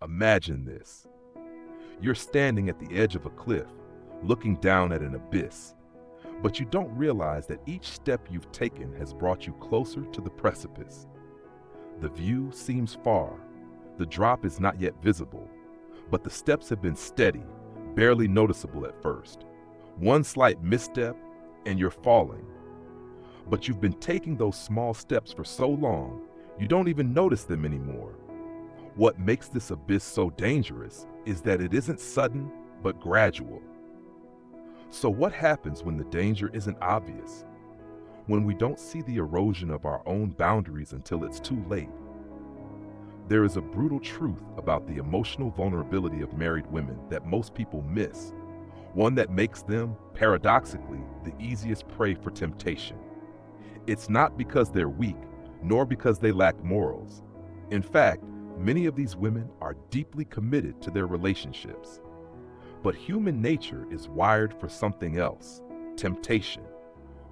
Imagine this. You're standing at the edge of a cliff, looking down at an abyss, but you don't realize that each step you've taken has brought you closer to the precipice. The view seems far, the drop is not yet visible, but the steps have been steady, barely noticeable at first. One slight misstep, and you're falling. But you've been taking those small steps for so long, you don't even notice them anymore. What makes this abyss so dangerous is that it isn't sudden, but gradual. So what happens when the danger isn't obvious? When we don't see the erosion of our own boundaries until it's too late? There is a brutal truth about the emotional vulnerability of married women that most people miss, one that makes them, paradoxically, the easiest prey for temptation. It's not because they're weak, nor because they lack morals. In fact, many of these women are deeply committed to their relationships. But human nature is wired for something else: temptation.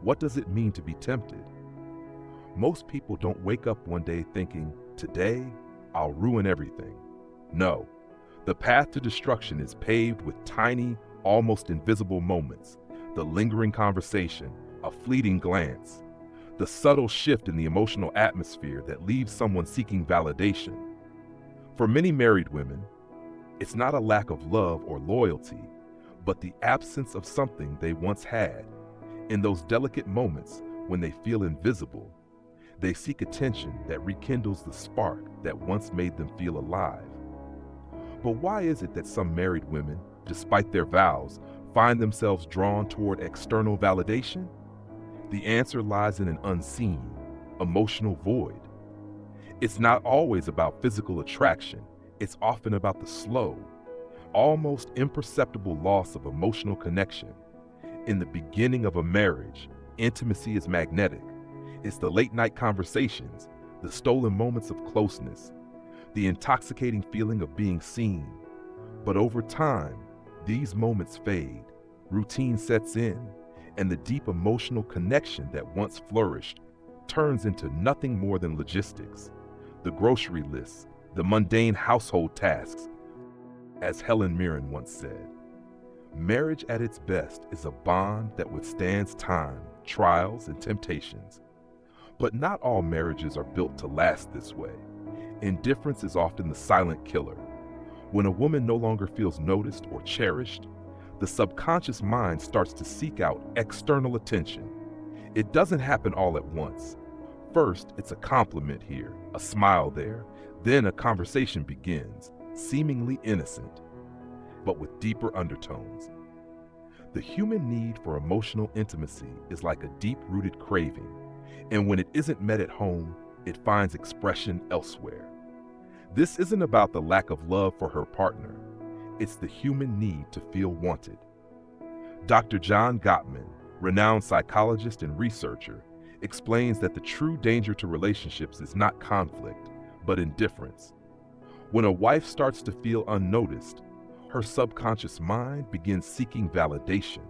What does it mean to be tempted? Most people don't wake up one day thinking, "Today, I'll ruin everything." No, the path to destruction is paved with tiny, almost invisible moments: the lingering conversation, a fleeting glance, the subtle shift in the emotional atmosphere that leaves someone seeking validation. For many married women, it's not a lack of love or loyalty, but the absence of something they once had. In those delicate moments when they feel invisible, they seek attention that rekindles the spark that once made them feel alive. But why is it that some married women, despite their vows, find themselves drawn toward external validation? The answer lies in an unseen, emotional void. It's not always about physical attraction. It's often about the slow, almost imperceptible loss of emotional connection. In the beginning of a marriage, intimacy is magnetic. It's the late-night conversations, the stolen moments of closeness, the intoxicating feeling of being seen. But over time, these moments fade, routine sets in, and the deep emotional connection that once flourished turns into nothing more than logistics, the grocery lists, the mundane household tasks. As Helen Mirren once said, marriage at its best is a bond that withstands time, trials, and temptations. But not all marriages are built to last this way. Indifference is often the silent killer. When a woman no longer feels noticed or cherished, the subconscious mind starts to seek out external attention. It doesn't happen all at once. First, it's a compliment here, a smile there, then a conversation begins, seemingly innocent, but with deeper undertones. The human need for emotional intimacy is like a deep-rooted craving, and when it isn't met at home, it finds expression elsewhere. This isn't about the lack of love for her partner. It's the human need to feel wanted. Dr. John Gottman, renowned psychologist and researcher, explains that the true danger to relationships is not conflict, but indifference. When a wife starts to feel unnoticed, her subconscious mind begins seeking validation.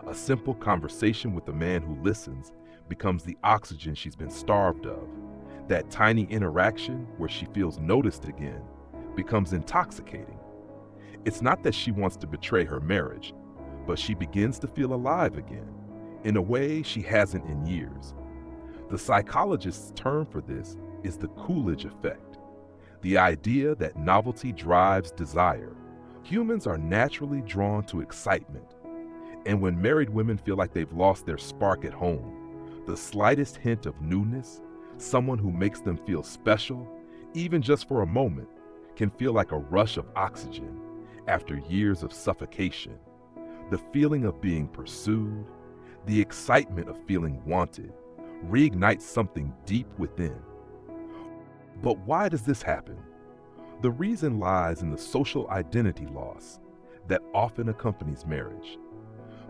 A simple conversation with a man who listens becomes the oxygen she's been starved of. That tiny interaction where she feels noticed again becomes intoxicating. It's not that she wants to betray her marriage, but she begins to feel alive again, in a way she hasn't in years. The psychologist's term for this is the Coolidge effect, the idea that novelty drives desire. Humans are naturally drawn to excitement, and when married women feel like they've lost their spark at home, the slightest hint of newness, someone who makes them feel special, even just for a moment, can feel like a rush of oxygen after years of suffocation. The feeling of being pursued, the excitement of feeling wanted, reignites something deep within. But why does this happen? The reason lies in the social identity loss that often accompanies marriage.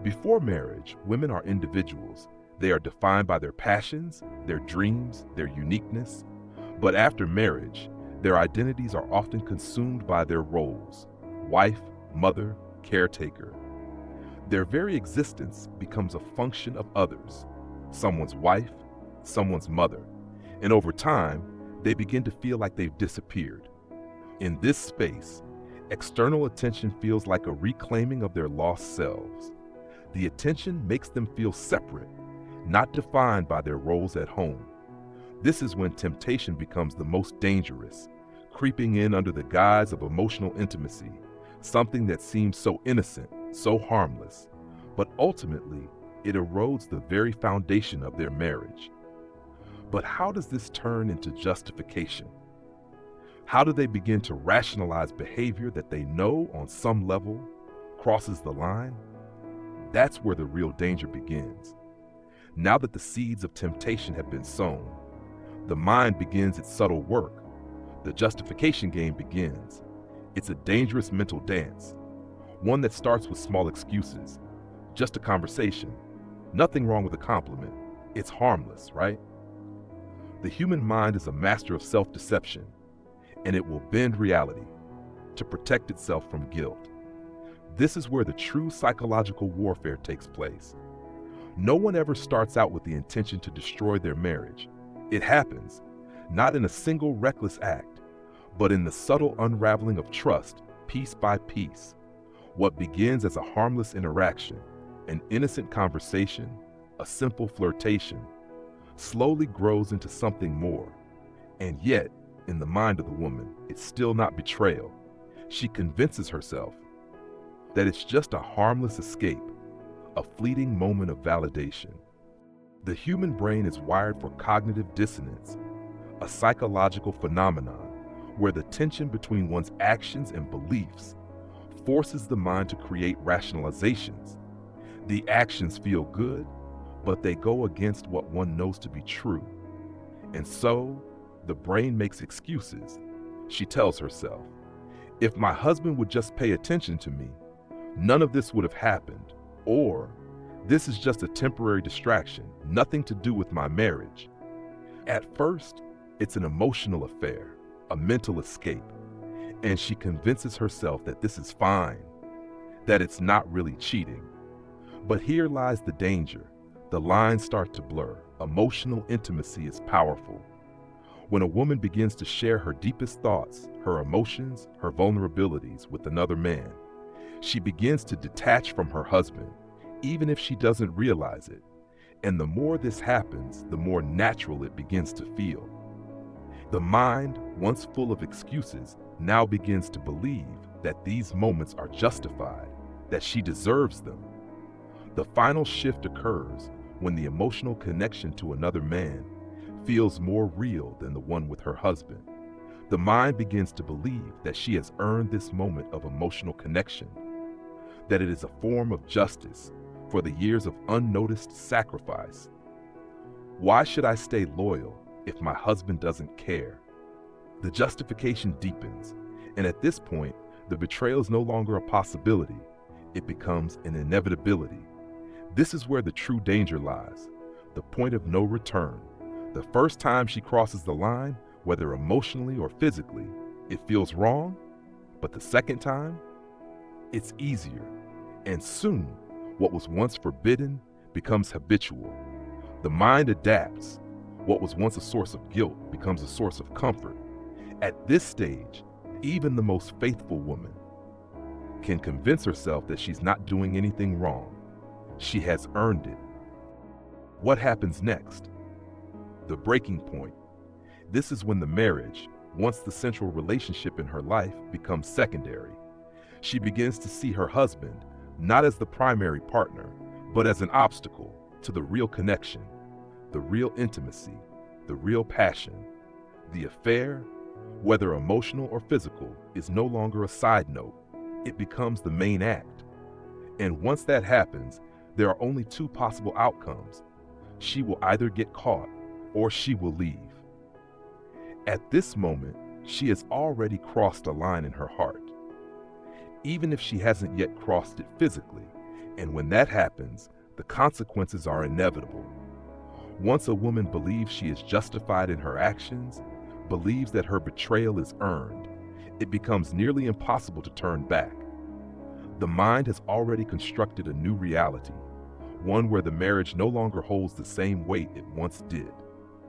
Before marriage, women are individuals. They are defined by their passions, their dreams, their uniqueness. But after marriage, their identities are often consumed by their roles: wife, mother, caretaker. Their very existence becomes a function of others, someone's wife, someone's mother, and over time, they begin to feel like they've disappeared. In this space, external attention feels like a reclaiming of their lost selves. The attention makes them feel separate, not defined by their roles at home. This is when temptation becomes the most dangerous, creeping in under the guise of emotional intimacy, something that seems so innocent, so harmless, but ultimately it erodes the very foundation of their marriage. But how does this turn into justification? How do they begin to rationalize behavior that they know on some level crosses the line? That's where the real danger begins. Now that the seeds of temptation have been sown, the mind begins its subtle work. The justification game begins. It's a dangerous mental dance, one that starts with small excuses, just a conversation, nothing wrong with a compliment. It's harmless, right? The human mind is a master of self-deception, and it will bend reality to protect itself from guilt. This is where the true psychological warfare takes place. No one ever starts out with the intention to destroy their marriage. It happens, not in a single reckless act, but in the subtle unraveling of trust, piece by piece. What begins as a harmless interaction, an innocent conversation, a simple flirtation, slowly grows into something more. And yet, in the mind of the woman, it's still not betrayal. She convinces herself that it's just a harmless escape, a fleeting moment of validation. The human brain is wired for cognitive dissonance, a psychological phenomenon where the tension between one's actions and beliefs forces the mind to create rationalizations. The actions feel good, but they go against what one knows to be true. And so, the brain makes excuses. She tells herself, if my husband would just pay attention to me, none of this would have happened. Or, this is just a temporary distraction, nothing to do with my marriage. At first, it's an emotional affair, a mental escape, and she convinces herself that this is fine, that it's not really cheating. But here lies the danger. The lines start to blur. Emotional intimacy is powerful. When a woman begins to share her deepest thoughts, her emotions, her vulnerabilities with another man, she begins to detach from her husband, even if she doesn't realize it. And the more this happens, the more natural it begins to feel. The mind, once full of excuses, now begins to believe that these moments are justified, that she deserves them. The final shift occurs when the emotional connection to another man feels more real than the one with her husband. The mind begins to believe that she has earned this moment of emotional connection, that it is a form of justice for the years of unnoticed sacrifice. Why should I stay loyal if my husband doesn't care? The justification deepens, and at this point, the betrayal is no longer a possibility. It becomes an inevitability. This is where the true danger lies, the point of no return. The first time she crosses the line, whether emotionally or physically, it feels wrong, but the second time, it's easier. And soon, what was once forbidden becomes habitual. The mind adapts. What was once a source of guilt becomes a source of comfort. At this stage, even the most faithful woman can convince herself that she's not doing anything wrong. She has earned it. What happens next? The breaking point. This is when the marriage, once the central relationship in her life, becomes secondary. She begins to see her husband not as the primary partner, but as an obstacle to the real connection, the real intimacy, the real passion. The affair, whether emotional or physical, is no longer a side note. It becomes the main act. And once that happens, there are only two possible outcomes. She will either get caught or she will leave. At this moment, she has already crossed a line in her heart, even if she hasn't yet crossed it physically. And when that happens, the consequences are inevitable. Once a woman believes she is justified in her actions, believes that her betrayal is earned, it becomes nearly impossible to turn back. The mind has already constructed a new reality, one where the marriage no longer holds the same weight it once did.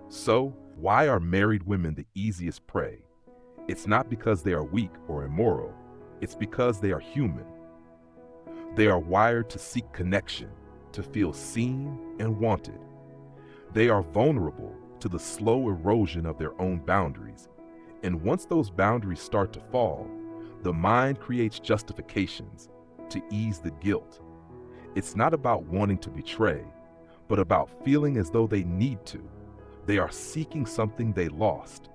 So, why are married women the easiest prey? It's not because they are weak or immoral, it's because they are human. They are wired to seek connection, to feel seen and wanted. They are vulnerable to the slow erosion of their own boundaries, and once those boundaries start to fall, the mind creates justifications to ease the guilt. It's not about wanting to betray, but about feeling as though they need to. They are seeking something they lost,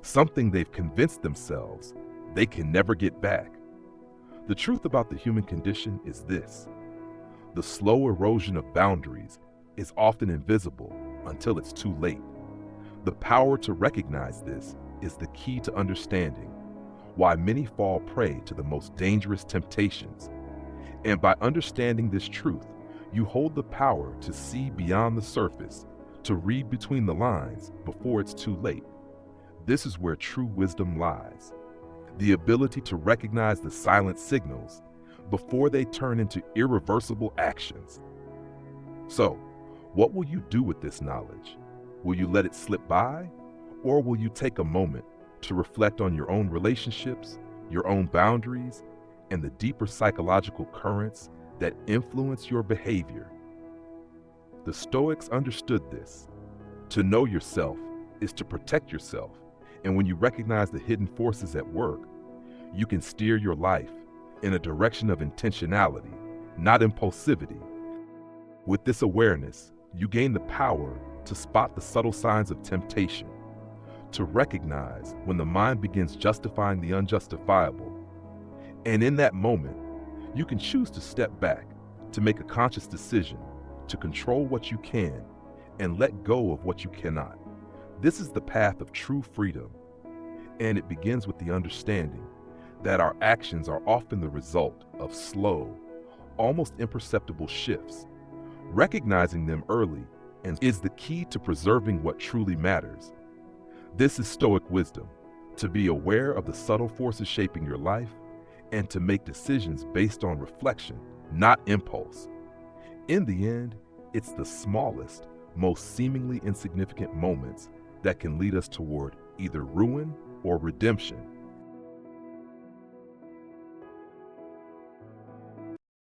something they've convinced themselves they can never get back. The truth about the human condition is this: the slow erosion of boundaries is often invisible until it's too late. The power to recognize this is the key to understanding why many fall prey to the most dangerous temptations. And by understanding this truth, you hold the power to see beyond the surface, to read between the lines before it's too late. This is where true wisdom lies: the ability to recognize the silent signals before they turn into irreversible actions. So, what will you do with this knowledge? Will you let it slip by, or will you take a moment to reflect on your own relationships, your own boundaries, and the deeper psychological currents that influence your behavior? The Stoics understood this. To know yourself is to protect yourself, and when you recognize the hidden forces at work, you can steer your life in a direction of intentionality, not impulsivity. With this awareness, you gain the power to spot the subtle signs of temptation, to recognize when the mind begins justifying the unjustifiable. And in that moment, you can choose to step back, to make a conscious decision, to control what you can, and let go of what you cannot. This is the path of true freedom, and it begins with the understanding that our actions are often the result of slow, almost imperceptible shifts. Recognizing them early is the key to preserving what truly matters. This is Stoic wisdom: to be aware of the subtle forces shaping your life and to make decisions based on reflection, not impulse. In the end, it's the smallest, most seemingly insignificant moments that can lead us toward either ruin or redemption.